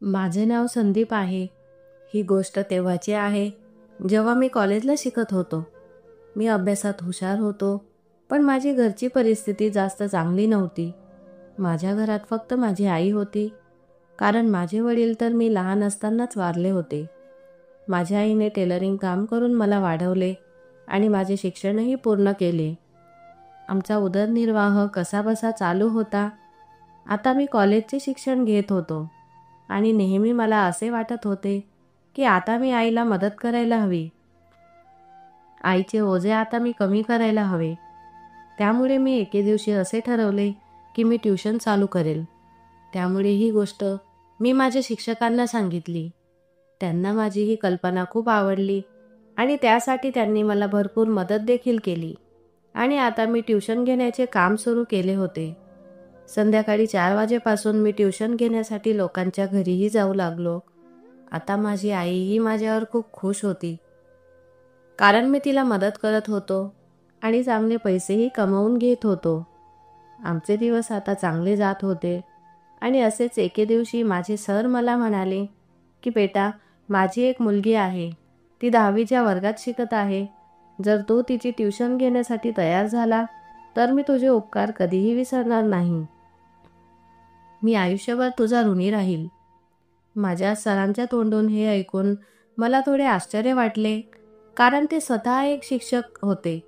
माझे नाव संदीप आहे. ही गोष्ट तेव्हाची आहे जेव्हा मी कॉलेजला शिकत होतो. मी अभ्यासात हुशार होतो, पण माझी घरची परिस्थिती जास्त चांगली नव्हती. माझ्या घरात फक्त माझी आई होती, कारण माझे वडील तर मी लहान असतानाच वारले होते. माझ्या आईने टेलरिंग काम करून मला वाढवले आणि माझे शिक्षणही पूर्ण केले. आमचा उदरनिर्वाह कसाबसा चालू होता. आता मी कॉलेजचे शिक्षण घेत होतो आणि नेहमी मला असे वाटत होते की आता मी आईला मदत करायला हवी. आईचे ओझे आता मी कमी करायला हवे. त्यामुळे मी एके दिवशी असे ठरवले की मी ट्युशन चालू करेल. त्यामुळे ही गोष्ट मी माझ्या शिक्षकांना सांगितली. त्यांना माझी ही कल्पना खूप आवडली आणि त्यासाठी त्यांनी मला भरपूर मदत देखील केली. आणि आता मी ट्युशन घेण्याचे काम सुरू केले होते. संध्याकाळी 4 वाजेपासून मी ट्युशन घेण्यासाठी लोकांच्या घरीही जाऊ लागलो. आता माझी आईही माझ्यावर खूप खुश होती, कारण मी तिला मदत करत होतो आणि चांगले पैसेही कमवून घेत होतो. आमचे दिवस आता चांगले जात होते आणि असेच एके दिवशी माझे सर मला म्हणाले की बेटा, माझी एक मुलगी आहे. ती 10वीच्या वर्गात शिकत आहे. जर तू तिची ट्युशन घेण्यासाठी तयार झाला तर मी तुझे उपकार कधीही विसरणार नाही. मी आयुष्यभर तुझा ऋणी राहील. माझ्या सरांच्या तोंडून हे ऐकून मला थोडे आश्चर्य वाटले, कारण ते स्वतः एक शिक्षक होते.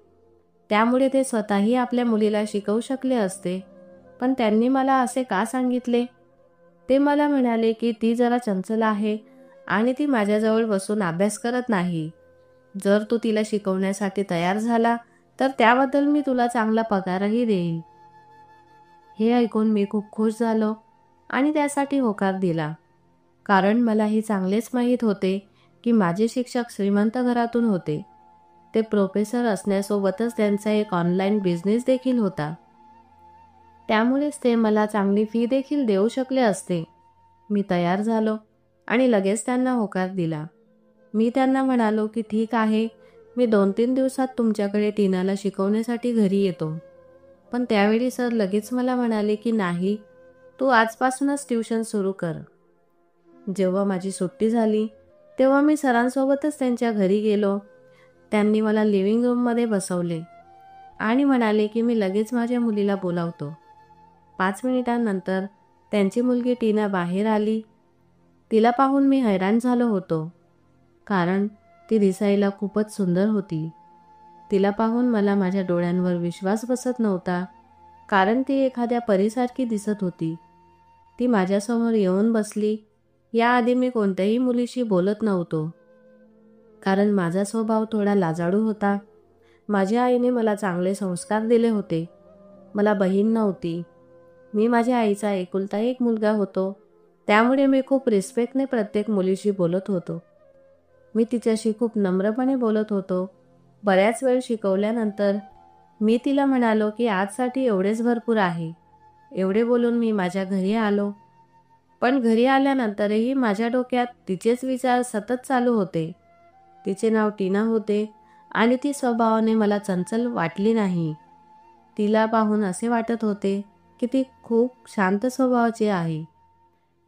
त्यामुळे ते स्वतःही आपल्या मुलीला शिकवू शकले असते. पण त्यांनी मला असे का सांगितले? ते मला म्हणाले की ती जरा चंचल आहे आणि ती माझ्याजवळ बसून अभ्यास करत नाही. जर तू तिला शिकवण्यासाठी तयार झाला तर त्याबद्दल मी तुला चांगला पगारही देईन. हे ऐकून मी खूप खुश झालो आणि त्यासाठी होकार दिला, कारण मला हे चांगलेच माहीत होते की माझे शिक्षक श्रीमंत घरातून होते. ते प्रोफेसर असण्यासोबतच त्यांचा एक ऑनलाईन बिझनेस देखील होता. त्यामुळेच ते मला चांगली फी देखील देऊ शकले असते. मी तयार झालो आणि लगेच त्यांना होकार दिला. मी त्यांना म्हणालो की ठीक आहे, मी 2-3 दिवसात तुमच्याकडे टीनाला शिकवण्यासाठी घरी येतो. पण त्यावेळी सर लगेच मला म्हणाले की नाही, तू आजपासूनच ट्युशन सुरू कर. जेव्हा माझी सुट्टी झाली तेव्हा मी सरांसोबतच त्यांच्या घरी गेलो. त्यांनी मला लिव्हिंग रूममध्ये बसवले आणि म्हणाले की मी लगेच माझ्या मुलीला बोलावतो. 5 मिनिटांनंतर त्यांची मुलगी टीना बाहेर आली. तिला पाहून मी हैराण झालो होतो, कारण ती दिसायला खूपच सुंदर होती. तिला पाहून मला माझ्या डोळ्यांवर विश्वास बसत नव्हता, कारण ती एखाद्या परीसारखी दिसत होती. ती माझ्यासमोर येऊन बसली. याआधी मी कोणत्याही मुलीशी बोलत नव्हतो, कारण माझा स्वभाव थोडा लाजाळू होता. माझ्या आईने मला चांगले संस्कार दिले होते. मला बहीण नव्हती. मी माझ्या आईचा एकुलता एक मुलगा होतो. त्यामुळे मी खूप रिस्पेक्टने प्रत्येक मुलीशी बोलत होतो. मी तिच्याशी खूप नम्रपणे बोलत होतो. बऱ्याच वेळ शिकवल्यानंतर मी तिला म्हणालो की आजसाठी एवढेच भरपूर आहे. एवढे बोलून मी माझ्या घरी आलो. पण घरी आल्यानंतरही माझ्या डोक्यात तिचेच विचार सतत चालू होते. तिचे नाव टीना होते आणि ती स्वभावाने मला चंचल वाटली नाही. तिला पाहून असे वाटत होते की ती खूप शांत स्वभावाची आहे.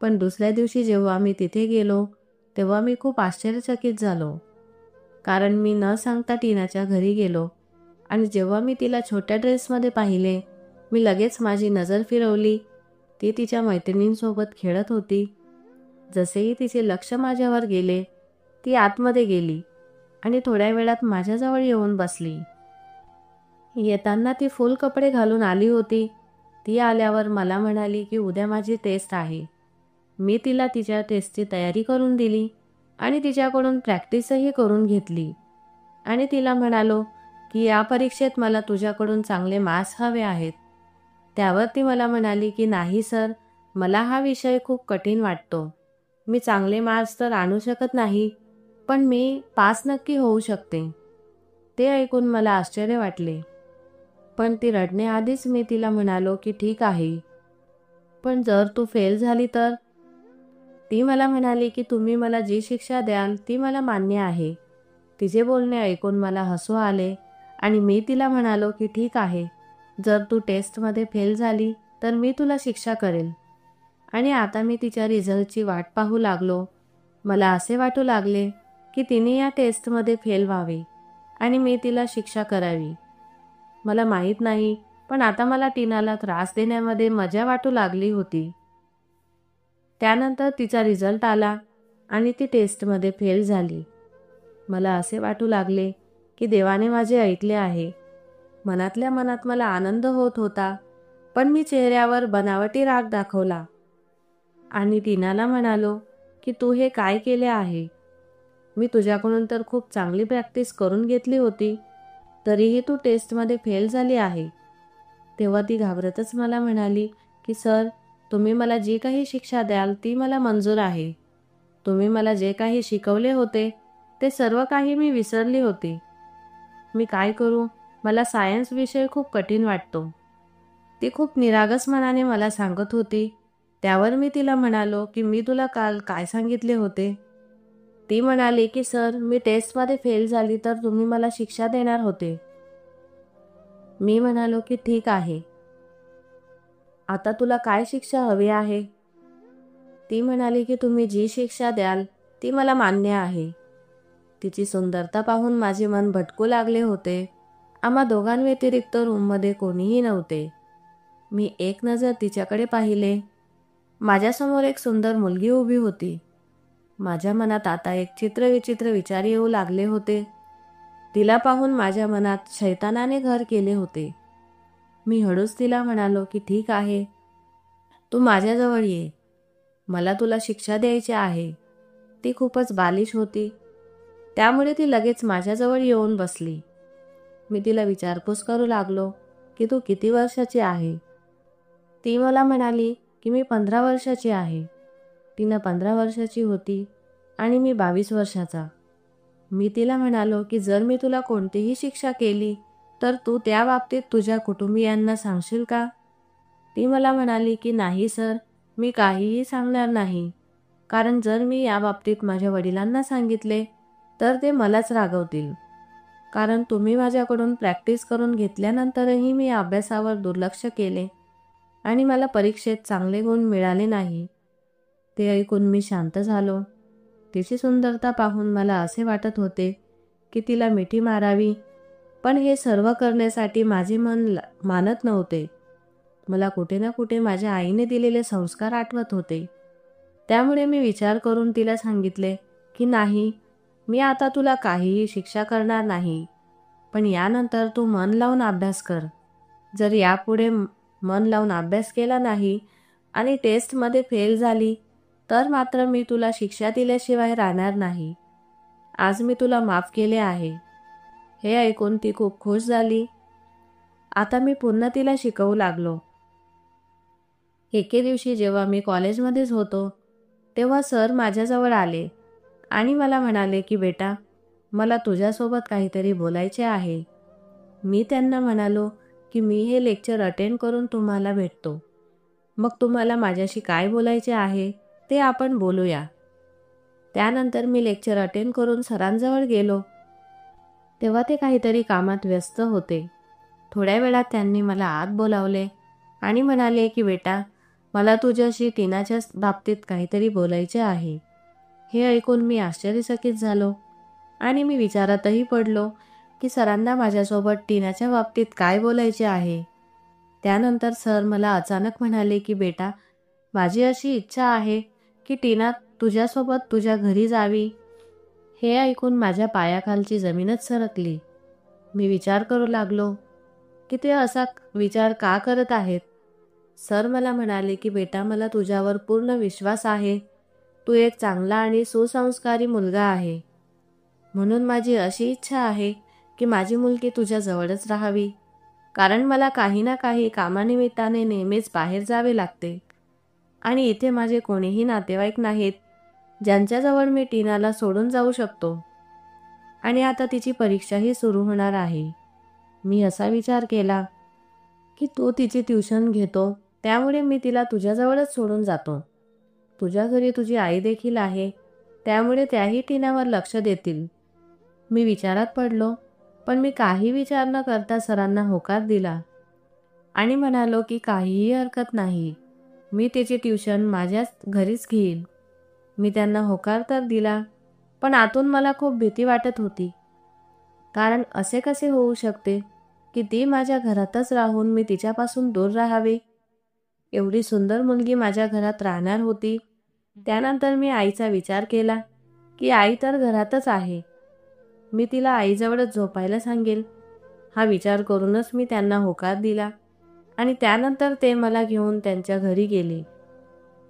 पण दुसऱ्या दिवशी जेव्हा मी तिथे गेलो तेव्हा मी खूप आश्चर्यचकित झालो, कारण मी न सांगता टीनाच्या घरी गेलो आणि जेव्हा मी तिला छोट्या ड्रेसमध्ये पाहिले, मी लगेच माझी नजर फिरवली. ती तिच्या मैत्रिणींसोबत खेळत होती. जसेही तिचे लक्ष माझ्यावर गेले, ती आतमध्ये गेली आणि थोड्या वेळात माझ्याजवळ येऊन बसली. येताना ती फुल कपडे घालून आली होती. ती आल्यावर मला म्हणाली की उद्या माझी टेस्ट आहे. मी तिला तिच्या टेस्टची तयारी करून दिली आणि तिच्याकडून प्रॅक्टिसही करून घेतली आणि तिला म्हणालो की या परीक्षेत मला तुझ्याकडून चांगले मार्क्स हवे आहेत. त्यावर ती मला म्हणाली की नाही सर, मला हा विषय खूप कठीण वाटतो. मी चांगले मार्क्स तर आणू शकत नाही, पण मी पास नक्की होऊ शकते. ते ऐकून मला आश्चर्य वाटले. पण ती रडण्याआधीच मी तिला म्हणालो की ठीक आहे, पण जर तू फेल झाली तर? ती मला म्हणाली की तुम्ही मला जी शिक्षा द्याल ती मला मान्य आहे. तिचे बोलणे ऐकून मला हसू आले आणि मी तिला म्हणालो की ठीक आहे, जर तू टेस्टमध्ये फेल झाली तर मी तुला शिक्षा करेल. आणि आता मी तिच्या रिझल्टची वाट पाहू लागलो. मला असे वाटू लागले की तिने या टेस्टमध्ये फेल व्हावे आणि मी तिला शिक्षा करावी. मला माहीत नाही, पण आता मला टीनाला त्रास देण्यामध्ये मजा वाटू लागली होती. त्यानंतर तिचा रिझल्ट आला आणि ती टेस्टमध्ये फेल झाली. मला असे वाटू लागले की देवाने माझे ऐकले आहे. मनातल्या मनात मला आनंद होत होता, पण मी चेहऱ्यावर बनावटी राग दाखवला आणि टीनाला म्हणालो की तू हे काय केले आहे? मी तुझ्याकडून तर खूप चांगली प्रॅक्टिस करून घेतली होती, तरीही तू टेस्टमध्ये फेल झाली आहे. तेव्हा ती घाबरतच मला म्हणाली की सर, तुम्ही मला जी काही शिक्षा द्याल ती मला मंजूर आहे. तुम्ही मला जे काही शिकवले होते ते सर्व काही मी विसरली होती. मी काय करू? मला सायन्स विषय खूप कठीण वाटतो. ती खूप निरागस मनाने मला सांगत होती. त्यावर मी तिला म्हणालो की मी तुला काल काय सांगितले होते? ती म्हणाली की सर, मी टेस्टमध्ये फेल झाली तर तुम्ही मला शिक्षा देणार होते. मी म्हणालो की ठीक आहे. आता तुला काय शिक्षा हवी आहे? ती म्हणाली की तुम्ही जी शिक्षा द्याल ती मला मान्य आहे. तिची सुंदरता पाहून माझे मन भटकू लागले होते. आम्हा दोघांव्यतिरिक्त रूममध्ये कोणीही नव्हते. मी एक नजर तिच्याकडे पाहिले. माझ्यासमोर एक सुंदर मुलगी उभी होती. माझ्या मनात आता एक चित्रविचित्र विचार येऊ लागले होते. तिला पाहून माझ्या मनात शैतानाने घर केले होते. मी हळूच तिला म्हणालो की ठीक आहे, तू माझ्याजवळ ये. मला तुला शिक्षा द्यायची आहे. ती खूपच बालिश होती, त्यामुळे ती लगेच माझ्याजवळ येऊन बसली. मी तिला विचारपूस करू लागलो की तू किती वर्षाची आहे? ती मला म्हणाली की मी 15 वर्षाची आहे. तिनं 15 वर्षाची होती आणि मी 22 वर्षाचा. मी तिला म्हणालो की जर मी तुला कोणतीही शिक्षा केली तर तू त्या बाबतीत तुझ्या कुटुंबियांना सांगशील का? ती मला म्हणाली की नाही सर, मी काहीही सांगणार नाही. कारण जर मी या बाबतीत माझ्या वडिलांना सांगितले तर ते मलाच रागवतील. कारण तुम्ही माझ्याकडून प्रॅक्टिस करून घेतल्यानंतरही मी अभ्यासावर दुर्लक्ष केले आणि मला परीक्षेत चांगले गुण मिळाले नाही. ते ऐकून मी शांत झालो. तिची सुंदरता पाहून मला असे वाटत होते की तिला मिठी मारावी, पण हे सर्व करण्यासाठी माझे मन मानत नव्हते. मला कुठे ना कुठे माझ्या आईने दिलेले संस्कार आठवत होते. त्यामुळे मी विचार करून तिला सांगितले की नाही, मी आता तुला काहीही शिक्षा करणार नाही, पण यानंतर तू मन लावून अभ्यास कर. जर यापुढे मन लावून अभ्यास केला नाही आणि टेस्टमध्ये फेल झाली तर मात्र मी तुला शिक्षा दिल्याशिवाय राहणार नाही. आज मी तुला माफ केले आहे. हे ऐकून ती खूप खुश झाली. आता मी पुन्हा तिला शिकवू लागलो. एके दिवशी जेव्हा मी कॉलेजमध्येच होतो तेव्हा सर माझ्याजवळ आले आणि मला म्हणाले की बेटा, मला तुझ्यासोबत काहीतरी बोलायचे आहे. मी त्यांना म्हणालो की मी हे लेक्चर अटेंड करून तुम्हाला भेटतो. मग तुम्हाला माझ्याशी काय बोलायचे आहे ते आपण बोलूया. त्यानंतर मी लेक्चर अटेंड करून सरांजवळ गेलो. तेव्हा ते काहीतरी कामात व्यस्त होते. थोड्या वेळात त्यांनी मला आत बोलावले आणि म्हणाले की बेटा, मला तुझ्याशी टीनाच्या बाबतीत काहीतरी बोलायचे आहे. हे ऐकून मी आश्चर्यचकित झालो आणि मी विचारातही पडलो की सरांना माझ्यासोबत टीनाच्या बाबतीत काय बोलायचे आहे. त्यानंतर सर मला अचानक म्हणाले की बेटा, माझी अशी इच्छा आहे की टीना तुझ्यासोबत तुझ्या घरी जावी. हे ऐकून माझ्या पायाखालची जमीनच सरकली. मी विचार करू लागलो की ते असा विचार का करत आहेत. सर मला म्हणाले की बेटा, मला तुझ्यावर पूर्ण विश्वास आहे. तू एक चांगला आणि सुसंस्कारी मुलगा आहे. म्हणून माझी अशी इच्छा आहे की माझी मुलगी तुझ्या जवळच राहावी. कारण मला काही ना काही कामानिमित्ताने नेहमीच बाहेर जावे लागते आणि इथे माझे कोणीही नातेवाईक नाहीत ज्यांच्याजवळ मी टीनाला सोडून जाऊ शकतो. आणि आता तिची परीक्षाही सुरू होणार आहे. मी असा विचार केला की तू तिची ट्युशन घेतो, त्यामुळे मी तिला तुझ्याजवळच सोडून जातो. तुझ्या घरी तुझी आई देखील आहे, त्यामुळे त्याही टीनावर लक्ष देतील. मी विचारात पडलो, पण मी काही विचार न करता सरांना होकार दिला आणि म्हणालो की काहीही हरकत नाही. मी तिची ट्युशन माझ्याच घरीच घेईन. मी त्यांना होकार तर दिला, पण आतून मला खूप भीती वाटत होती. कारण असे कसे होऊ शकते की ती माझ्या घरातच राहून मी तिच्यापासून दूर राहावे? एवढी सुंदर मुलगी माझ्या घरात राहणार होती. त्यानंतर मी आईचा विचार केला की आई तर घरातच आहे, मी तिला आईजवळच झोपायला सांगेल. हा विचार करूनच मी त्यांना होकार दिला आणि त्यानंतर ते मला घेऊन त्यांच्या घरी गेले.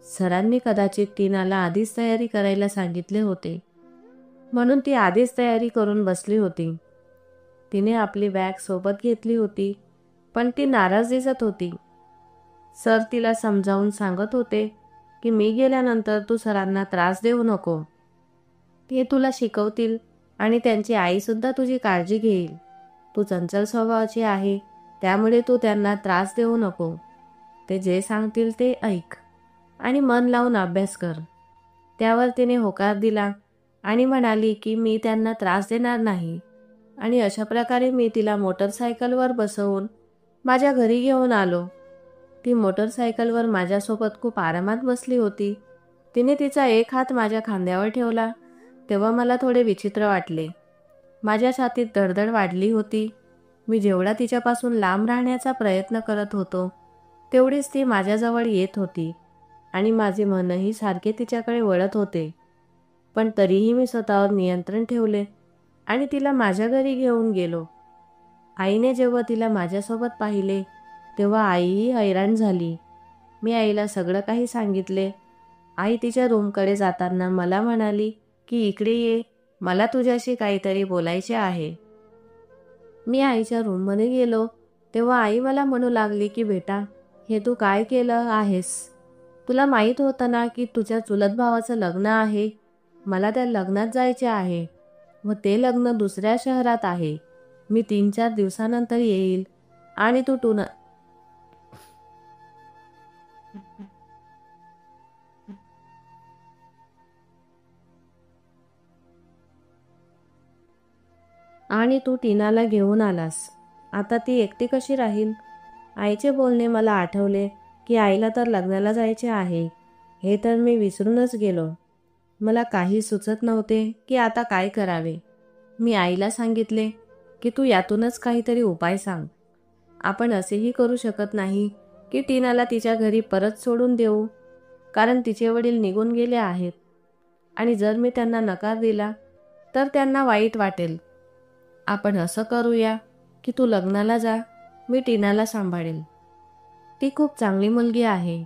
सरांनी कदाचित टीनाला आधीच तयारी करायला सांगितले होते, म्हणून ती आधीच तयारी करून बसली होती. तिने आपली बॅग सोबत घेतली होती, पण ती नाराज दिसत होती. सर तिला समजावून सांगत होते की मी गेल्यानंतर तू सरांना त्रास देऊ नको. ते तुला शिकवतील आणि त्यांची आईसुद्धा तुझी काळजी घेईल. तू चंचल स्वभावाची आहे, त्यामुळे तू त्यांना त्रास देऊ नको. ते जे सांगतील ते ऐक आणि मन लावून अभ्यास कर. त्यावर तिने होकार दिला आणि म्हणाली की मी त्यांना त्रास देणार नाही. आणि अशा प्रकारे मी तिला मोटरसायकलवर बसवून माझ्या घरी घेऊन आलो. ती मोटरसायकलवर माझ्यासोबत खूप आरामात बसली होती. तिने तिचा एक हात माझ्या खांद्यावर ठेवला तेव्हा मला थोडे विचित्र वाटले. माझ्या छातीत धडधड वाढली होती. मी जेवढा तिच्यापासून लांब राहण्याचा प्रयत्न करत होतो तेवढीच ती माझ्याजवळ येत होती आणि माझे मनही सारखे तिच्याकडे वळत होते. पण तरीही मी स्वतःवर नियंत्रण ठेवले आणि तिला माझ्या घरी घेऊन गेलो. आईने जेव्हा तिला माझ्यासोबत पाहिले तेव्हा आईही हैराण झाली. मी आईला सगळं काही सांगितले. आई तिच्या रूमकडे जाताना मला म्हणाली की इकडे ये, मला तुझ्याशी काहीतरी बोलायचे आहे. मी आईच्या रूममध्ये गेलो तेव्हा आई मला म्हणू लागली की बेटा, हे तू काय केलं आहेस? तुला माहीत होतं ना की तुझ्या चुलत भावाचं लग्न आहे. मला त्या लग्नात जायचे आहे व ते लग्न दुसऱ्या शहरात आहे. मी 3-4 दिवसानंतर येईल आणि तू टीनाला घेऊन आलास. आता ती एकटी कशी राहील? आईचे बोलणे मला आठवले की आईला तर लग्नाला जायचे आहे. हे तर मी विसरूनच गेलो. मला काही सुचत नव्हते की आता काय करावे. मी आईला सांगितले की तू यातूनच काहीतरी उपाय सांग. आपण असेही करू शकत नाही की टीनाला तिच्या घरी परत सोडून देऊ, कारण तिचे वडील निघून गेले आहेत आणि जर मी त्यांना नकार दिला तर त्यांना वाईट वाटेल. आपण असं करूया की तू लग्नाला जा, मी टीनाला सांभाळेल. ती खूप चांगली मुलगी आहे.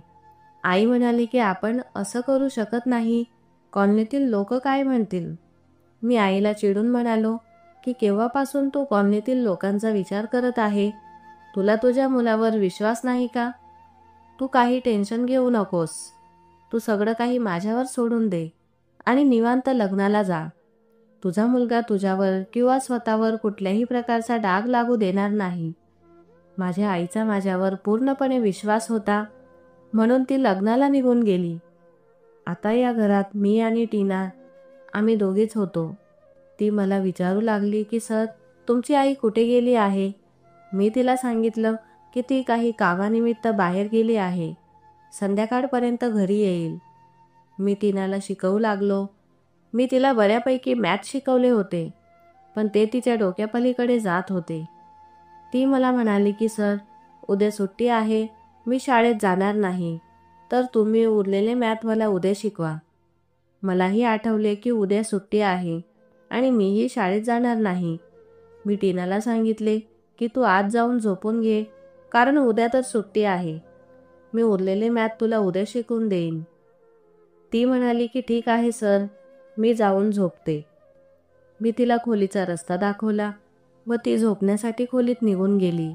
आई म्हणाली की आपण असं करू शकत नाही, कॉलनीतील लोक काय म्हणतील? मी आईला चिडून म्हणालो की केव्हापासून तू कॉलनीतील लोकांचा विचार करत आहे? तुला तुझ्या मुलावर विश्वास नाही का? तू काही टेन्शन घेऊ नकोस. तू सगळं काही माझ्यावर सोडून दे आणि निवांत लग्नाला जा. तुझा मुलगा तुझ्यावर किंवा स्वतःवर कुठल्याही प्रकारचा डाग लागू देणार नाही. माझ्या आईचा माझ्यावर पूर्णपणे विश्वास होता, म्हणून ती लग्नाला निघून गेली. आता या घरात मी आणि टीना आम्ही दोघीच होतो. ती मला विचारू लागली की सर, तुमची आई कुठे गेली आहे? मी तिला सांगितलं की ती काही कामानिमित्त बाहेर गेली आहे, संध्याकाळपर्यंत घरी येईल. मी टीनाला शिकवू लागलो. मी तिला बऱ्यापैकी मॅथ शिकवले होते, पण ते तिच्या डोक्यापलीकडे जात होते. ती मला म्हणाली की सर, उद्या सुट्टी आहे, मी शाळेत जाणार नाही, तर तुम्ही उरलेले मॅथ मला उद्या शिकवा. मलाही आठवले की उद्या सुट्टी आहे आणि मीही शाळेत जाणार नाही. मी टीनाला सांगितले की तू आज जाऊन झोपून घे, कारण उद्या तर सुट्टी आहे. मी उरलेले मॅथ तुला उद्या शिकवून देईन. ती म्हणाली की ठीक आहे सर, मी जाऊन झोपते. मी तिला खोलीचा रस्ता दाखवला व ती झोपण्यासाठी खोलीत निघून गेली.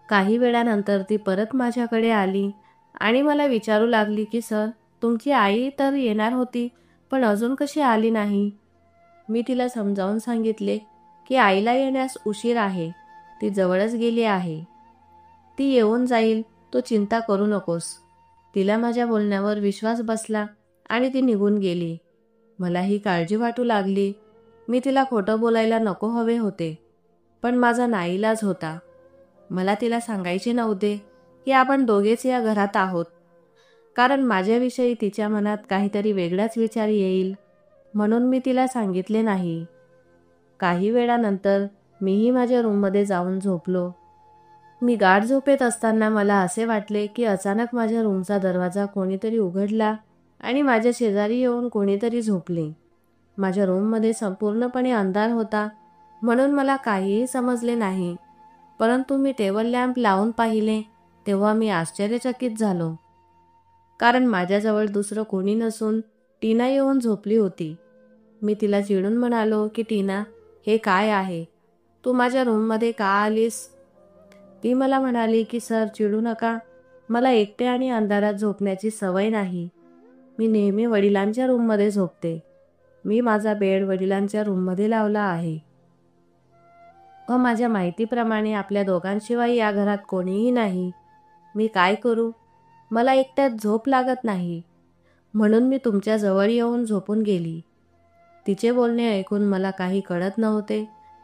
काही वेळानंतर ती परत माझ्याकडे आली आणि मला विचारू लागली की सर, तुमची आई तर येणार होती, पण अजून कशी आली नाही? मी तिला समजावून सांगितले की आईला येण्यास उशीर आहे, ती जवळच गेली आहे. ती येऊन जाईल, तू चिंता करू नकोस. तिला माझ्या बोलण्यावर विश्वास बसला आणि ती निघून गेली. मलाही काळजी वाटू लागली. मी तिला खोटं बोलायला नको हवे होते, पण माझा नाईलाज होता. मला तिला सांगायचे नव्हते, की आपण दोघेच या घरात आहोत, कारण माझ्याविषयी तिच्या मनात काहीतरी वेगळाच विचार येईल म्हणून मी तिला सांगितले नाही. काही वेळानंतर मीही माझ्या रूममध्ये जाऊन झोपलो. मी गाढ झोपेत असताना मला असे वाटले की अचानक माझ्या रूमचा दरवाजा कोणीतरी उघडला आणि माझ्या शेजारी येऊन कोणीतरी झोपले. माझ्या रूममध्ये संपूर्णपणे अंधार होता म्हणून मला काहीही समजले नाही. परंतु मी टेबल लॅम्प लावून पाहिले तेव्हा मी आश्चर्यचकित झालो, कारण माझ्याजवळ दुसरं कोणी नसून टीना येऊन झोपली होती. मी तिला चिडून म्हणालो की टीना, हे काय आहे? तू माझ्या रूममध्ये का आलीस? ती मला म्हणाली की सर चिडू नका, मला एकटे आणि अंधारात झोपण्याची सवय नाही. मी नेहमी वडिलांच्या रूममध्ये झोपते. मी माझा बेड वडिलांच्या रूममध्ये लावला आहे व माझ्या माहितीप्रमाणे आपल्या दोघांशिवाय या घरात कोणीही नाही. मी काय करू? मला एकट्यात झोप लागत नाही म्हणून मी तुमच्या जवळ येऊन झोपून गेली. तिचे बोलणे ऐकून मला काही कळत नव्हते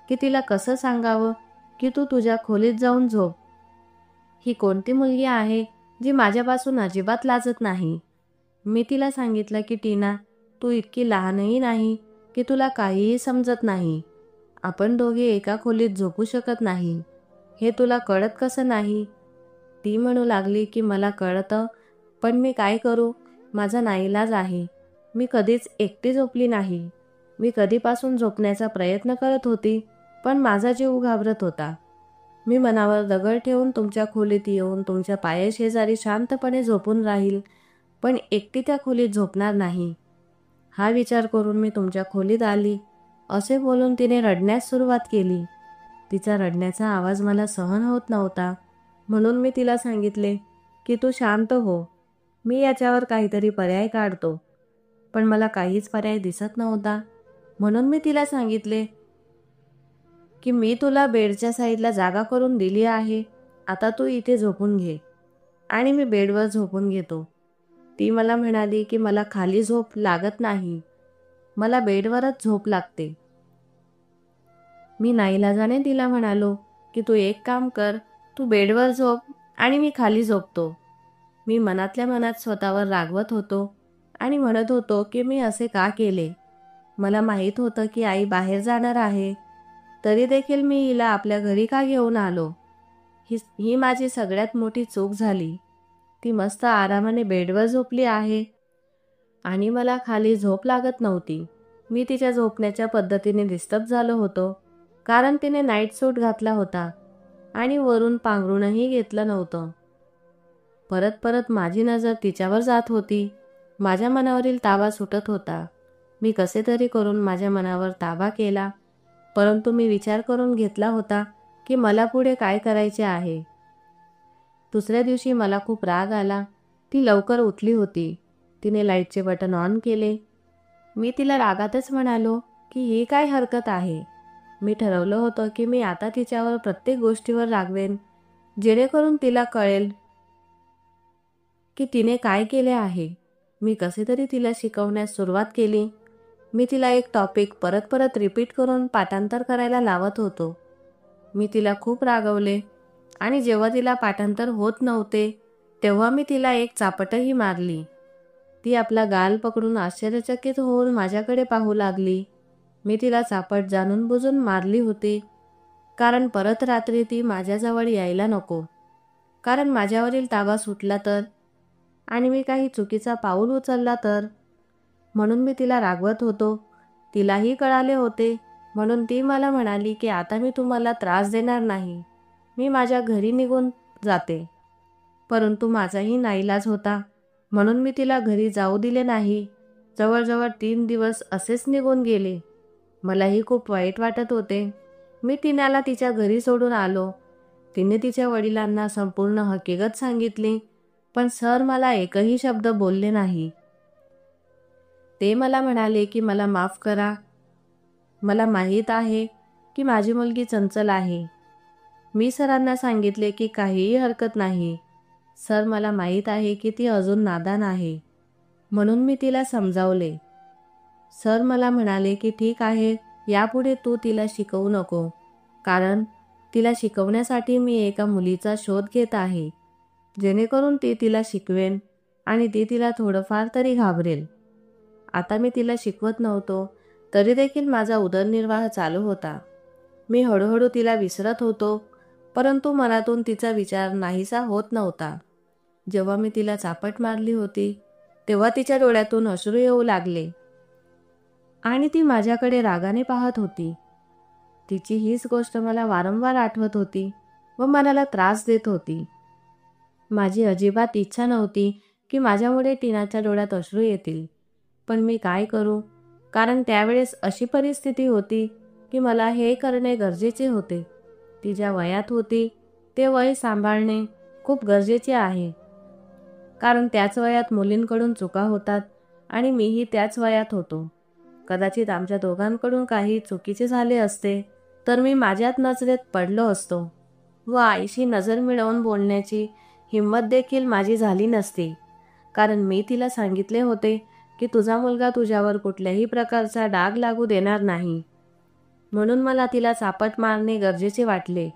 की तिला कसं सांगावं की तू तुझ्या खोलीत जाऊन झोप. ही कोणती मुलगी आहे जी माझ्यापासून अजिबात लाजत नाही? मी तिला सांगितलं की टीना, तू इतकी लहानही नाही की तुला काहीही समजत नाही. आपण दोघे एका खोलीत झोपू शकत नाही. हे तुला कळत कसं नाही? ती म्हणू लागली की मला कळतं, पण मी काय करू? माझा नाईलाज आहे. मी कधीच एकटी झोपली नाही. मी कधीपासून झोपण्याचा प्रयत्न करत होती, पण माझा जीव घाबरत होता. मी मनावर दगड ठेवून तुमच्या खोलीत येऊन तुमच्या पायाशेजारी शांतपणे झोपून राहील, पण एकटी त्या खोलीत झोपणार नाही. हा विचार करून मी तुमच्या खोलीत आली. असे बोलून तिने रडण्यास सुरुवात केली. तिचा रडण्याचा आवाज मला सहन होत नव्हता म्हणून मी तिला सांगितले की तू शांत हो, मी याच्यावर काहीतरी पर्याय काढतो. पण मला काहीच पर्याय दिसत नव्हता म्हणून मी तिला सांगितले की मी तुला बेडच्या साईडला जागा करून दिली आहे. आता तू इथे झोपून घे. आणि मी बेडवर झोपून घेतो. ती मला म्हणाली की मला खाली झोप लागत नाही, मला बेडवरच झोप लागते. मी नाईलाजाने तिला म्हणालो की तू एक काम कर, तू बेडवर झोप आणि मी खाली झोपतो. मी मनातल्या मनात स्वतःवर रागवत होतो आणि म्हणत होतो की मी असे का केले. मला माहीत होतं की आई बाहेर जाणार आहे, तरी देखील मी हिला आपल्या घरी का घेऊन आलो. ही माझी सगळ्यात मोठी चूक झाली. ती मस्त आरामाने बेडवर झोपली आहे आणि मला खाली झोप लागत नव्हती. मी तिच्या झोपण्याच्या पद्धतीने डिस्टर्ब झालो होतो, कारण तिने नाईट सूट घातला होता आणि वरून पांघरूणही घेतलं नव्हतं. परत परत माझी नजर तिच्यावर जात होती. माझ्या मनावरील ताबा सुटत होता. मी कसे तरी करून माझ्या मनावर ताबा केला, परंतु मी विचार करून घेतला होता की मला पुढे काय करायचे आहे. दुसऱ्या दिवशी मला खूप राग आला. ती लवकर उठली होती. तिने लाईटचे बटन ऑन केले. मी तिला रागातच म्हणालो की ही काय हरकत आहे. मी ठरवलं होतं की मी आता तिच्यावर प्रत्येक गोष्टीवर रागवेन, जेणेकरून तिला कळेल की तिने काय केले आहे. मी कसे तरी तिला शिकवण्यास सुरुवात केली. मी तिला एक टॉपिक परत परत रिपीट करून पाठांतर करायला लावत होतो. मी तिला खूप रागवले आणि जेव्हा तिला पाठांतर होत नव्हते तेव्हा मी तिला एक चापटही मारली. ती आपला गाल पकडून आश्चर्यचकित होऊन माझ्याकडे पाहू लागली. मी तिला चापट जाणून बुजून मारली होती, कारण परत रात्री ती माझ्याजवळ यायला नको. कारण माझ्यावरील ताबा सुटला तर आणि मी काही चुकीचा पाऊल उचलला तर. म्हणून मी तिला रागवत होतो. तिलाही कळाले होते म्हणून ती मला म्हणाली की आता मी तुम्हाला त्रास देणार नाही, मी माझ्या घरी निघून जाते. परंतु माझाही नाईलाज होता म्हणून मी तिला घरी जाऊ दिले नाही. जवळजवळ 3 दिवस असेच निघून गेले. मलाही खूप वाईट वाटत होते. मी टीनाला तिच्या घरी सोडून आलो. तिने तिच्या वडिलांना संपूर्ण हकीकत सांगितली, पण सर मला एकही शब्द बोलले नाही. ते मला म्हणाले की मला माफ करा. मला माहीत आहे की माझी मुलगी चंचल आहे. मी सरांना सांगितले की काहीही हरकत नाही. सर, मला माहीत आहे की ती अजून नादान आहे, म्हणून मी तिला समजावले. सर मला म्हणाले की ठीक आहे, यापुढे तू तिला शिकवू नको, कारण तिला शिकवण्यासाठी मी एका मुलीचा शोध घेत आहे, जेणेकरून ती तिला शिकवेन आणि ती तिला थोडंफार तरी घाबरेल. आता मी तिला शिकवत नव्हतो, तरी देखील माझा उदरनिर्वाह चालू होता. मी हळूहळू तिला विसरत होतो, परंतु मनातून तिचा विचार नाहीसा होत नव्हता. जेव्हा मी तिला चापट मारली होती, तेव्हा तिच्या डोळ्यातून अश्रू येऊ लागले आणि ती माझ्याकडे रागाने पाहत होती. तिची हीच गोष्ट मला वारंवार आठवत होती व मनाला त्रास देत होती. माझी अजिबात इच्छा नव्हती की माझ्यामुळे टीनाच्या डोळ्यात अश्रू येतील, पण मी काय करू? कारण त्यावेळेस अशी परिस्थिती होती की मला हे करणे गरजेचे होते. ती ज्या वयात होती ते वय सांभाळणे खूप गरजेचे आहे, कारण त्याच वयात मुलींकडून चुका होतात आणि मीही त्याच वयात होतो. कदाचित आमच्या दोघांकडून काही चुकीचे झाले असते तर मी माझ्यात नजरेत पडलो असतो व आईशी नजर मिळवून बोलण्याची हिंमत देखील माझी झाली नसती, कारण मी तिला सांगितले होते की तुझा मुलगा तुझ्यावर कुठल्याही प्रकारचा डाग लागू देणार नाही. म्हणून मला तिला चापट मारणे गरजेचे वाटले.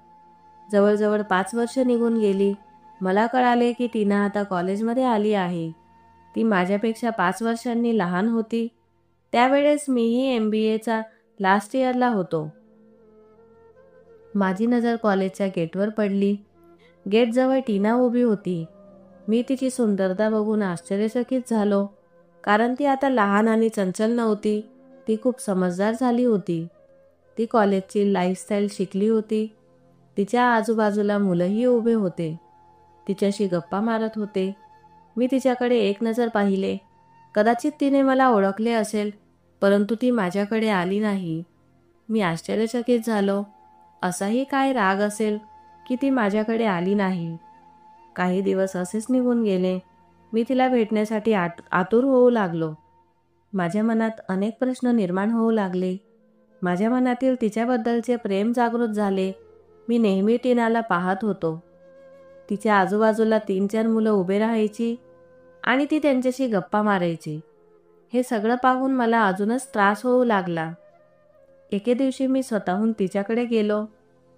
जवळजवळ 5 वर्ष निघून गेली. मला कळाले की टीना आता कॉलेजमध्ये आली आहे. ती माझ्यापेक्षा 5 वर्षांनी लहान होती. त्यावेळेस मीही MBAचा लास्ट इयरला होतो. माझी नजर कॉलेजच्या गेटवर पडली. गेटजवळ टीना उभी होती. मी तिची सुंदरता बघून आश्चर्यचकित झालो, कारण ती आता लहान आणि चंचल नव्हती. ती खूप समजदार झाली होती. ती कॉलेजची लाईफस्टाईल शिकली होती. तिच्या आजूबाजूला मुलंही उभे होते. तिच्याशी गप्पा मारत होते. मी तिच्याकडे एक नजर पाहिले. कदाचित तिने मला ओळखले असेल, परंतु ती माझ्याकडे आली नाही. मी आश्चर्यचकित झालो. असाही काय राग असेल की ती माझ्याकडे आली नाही? काही दिवस असेच निघून गेले. मी तिला भेटण्यासाठी आतुर होऊ लागलो. माझ्या मनात अनेक प्रश्न निर्माण होऊ लागले. माझ्या मनातील तिच्याबद्दलचे प्रेम जागृत झाले. मी नेहमी टीनाला पाहत होतो. तिच्या आजूबाजूला 3-4 मुलं उभे राहायची आणि ती त्यांच्याशी गप्पा मारायची. हे सगळं पाहून मला अजूनच त्रास होऊ लागला. एके दिवशी मी स्वतःहून तिच्याकडे गेलो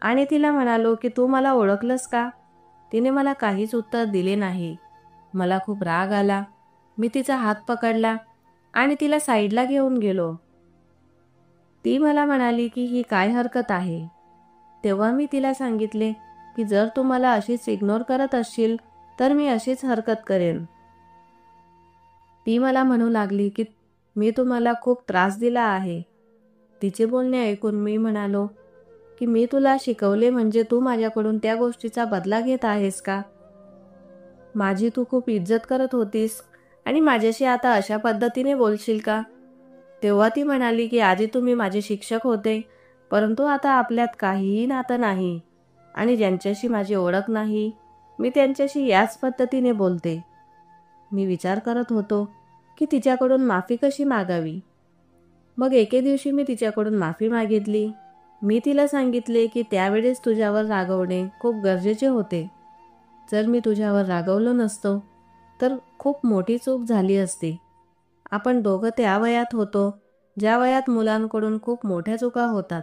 आणि तिला म्हणालो की तू मला ओळखलंस का? तिने मला काहीच उत्तर दिले नाही. मला खूप राग आला. मी तिचा हात पकडला आणि तिला साईडला घेऊन गेलो. ती मला म्हणाली की ही काय हरकत आहे? तेव्हा मी तिला सांगितले की जर तू मला अशीच इग्नोर करत असशील तर मी अशीच हरकत करेन. ती मला म्हणू लागली की मी तुम्हाला खूप त्रास दिला आहे. तिचे बोलणे ऐकून मी म्हणालो की मी तुला शिकवले म्हणजे तू माझ्याकडून त्या गोष्टीचा बदला घेत आहेस का? माझी तू खूप इज्जत करत होतीस आणि माझ्याशी आता अशा पद्धतीने बोलशील का? तेव्हा ती म्हणाली की आधी तुम्ही माझे शिक्षक होते, परंतु आता आपल्यात काहीही नातं नाही आणि ज्यांच्याशी माझी ओळख नाही मी त्यांच्याशी याच पद्धतीने बोलते. मी विचार करत होतो की तिच्याकडून माफी कशी मागावी. मग एके दिवशी मी तिच्याकडून माफी मागितली. मी तिला सांगितले की त्यावेळेस तुझ्यावर रागवणे खूप गरजेचे होते. जर मी तुझ्यावर रागवलो नसतो तर खूप मोठी चूक झाली असती. आपण दोघं त्या वयात होतो ज्या वयात मुलांकडून खूप मोठ्या चुका होतात.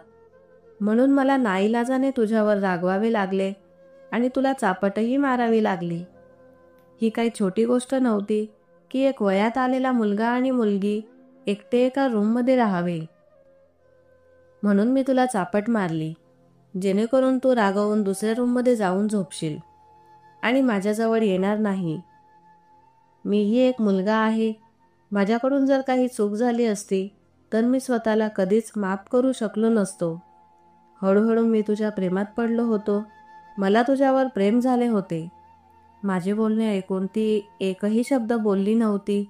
म्हणून मला नाईलाजाने तुझ्यावर रागवावे लागले आणि तुला चापटही मारावी लागली. ही काही छोटी गोष्ट नव्हती की एक वयात आलेला मुलगा आणि मुलगी एकटे एका रूममध्ये राहावे. म्हणून मी तुला चापट मारली, जेणेकरून तू रागावून दुसऱ्या रूममध्ये जाऊन झोपशील आणि माझ्याजवळ येणार नाही. मीही एक मुलगा आहे. माझ्याकडून जर काही चूक झाली असती तर मी स्वतःला कधीच माफ करू शकलो नसतो. हळूहळू मी तुझ्या प्रेमात पडलो होतो. मला तुझ्यावर प्रेम झाले होते. माझे बोलणे ऐकून ती एकही शब्द बोलली नव्हती,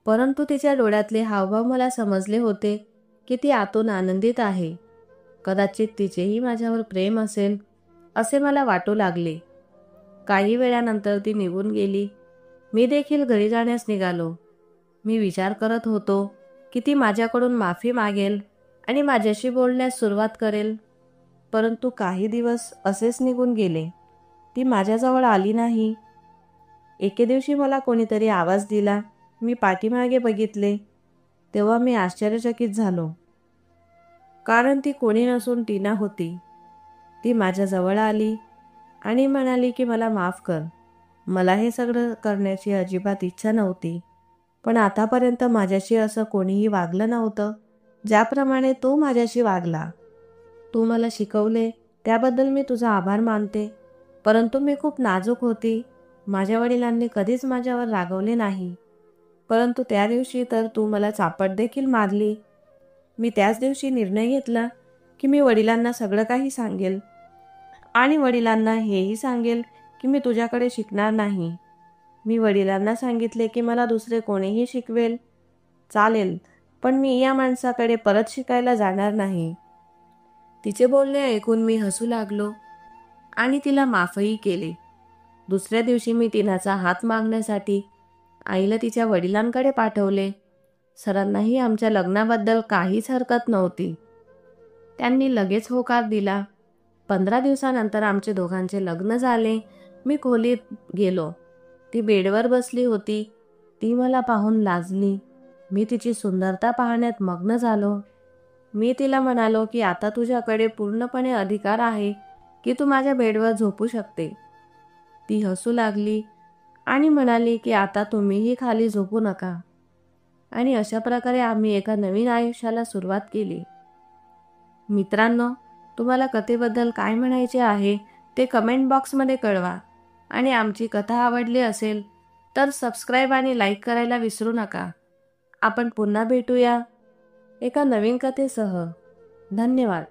परंतु तिच्या डोळ्यातले हावभाव मला समजले होते की ती आतून आनंदित आहे. कदाचित तिचेही माझ्यावर प्रेम असेल असे मला वाटू लागले. काही वेळानंतर ती निघून गेली. मी देखील घरी जाण्यास निघालो. मी विचार करत होतो की ती माझ्याकडून माफी मागेल आणि माझ्याशी बोलण्यास सुरुवात करेल, परंतु काही दिवस असेच निघून गेले. ती माझ्याजवळ आली नाही. एके दिवशी मला कोणीतरी आवाज दिला. मी पाठीमागे बघितले तेव्हा मी आश्चर्यचकित झालो, कारण ती कोणी नसून टीना होती. ती माझ्याजवळ आली आणि म्हणाली की मला माफ कर. मला हे सगळं करण्याची अजिबात इच्छा नव्हती, पण आतापर्यंत माझ्याशी असं कोणीही वागलं नव्हतं ज्याप्रमाणे तू माझ्याशी वागला. तू मला शिकवले त्याबद्दल मी तुझा आभार मानते, परंतु मी खूप नाजूक होती. माझ्या वडिलांनी कधीच माझ्यावर रागवले नाही, परंतु त्या दिवशी तर तू मला चापट देखील मारली. मी त्याच दिवशी निर्णय घेतला की मी वडिलांना सगळं काही सांगेल आणि वडिलांना हेही सांगेल की मी तुझ्याकडे शिकणार नाही. मी वडिलांना सांगितले की मला दुसरे कोणीही शिकवेल चालेल, पण मी या माणसाकडे परत शिकायला जाणार नाही. तिचे बोलणे ऐकून मी हसू लागलो आणि तिला माफही केले. दुसऱ्या दिवशी मी तिनाचा हात मागण्यासाठी आईला तिच्या वडिलांकडे पाठवले. सरांनाही आमच्या लग्नाबद्दल काहीच हरकत नव्हती. त्यांनी लगेच होकार दिला. 15 दिवसानंतर आमचे दोघांचे लग्न झाले. मी खोलीत गेलो. ती बेडवर बसली होती. ती मला पाहून लाजली. मी तिची सुंदरता पाहण्यात मग्न झालो. मी तिला म्हणालो की आता तुझ्याकडे पूर्णपणे अधिकार आहे की तू माझ्या बेडवर झोपू शकते. ती हसू लागली आणि म्हणाली की आता तुम्हीही खाली झोपू नका. आणि अशा प्रकारे आम्ही एका नवीन आयुष्याला सुरुवात केली. मित्रांनो, तुम्हाला कथेबद्दल काय म्हणायचे आहे ते कमेंट बॉक्समध्ये कळवा आणि आमची कथा आवडली असेल तर सबस्क्राईब आणि लाईक करायला विसरू नका. आपण पुन्हा भेटूया एका नवीन कथेसह. धन्यवाद.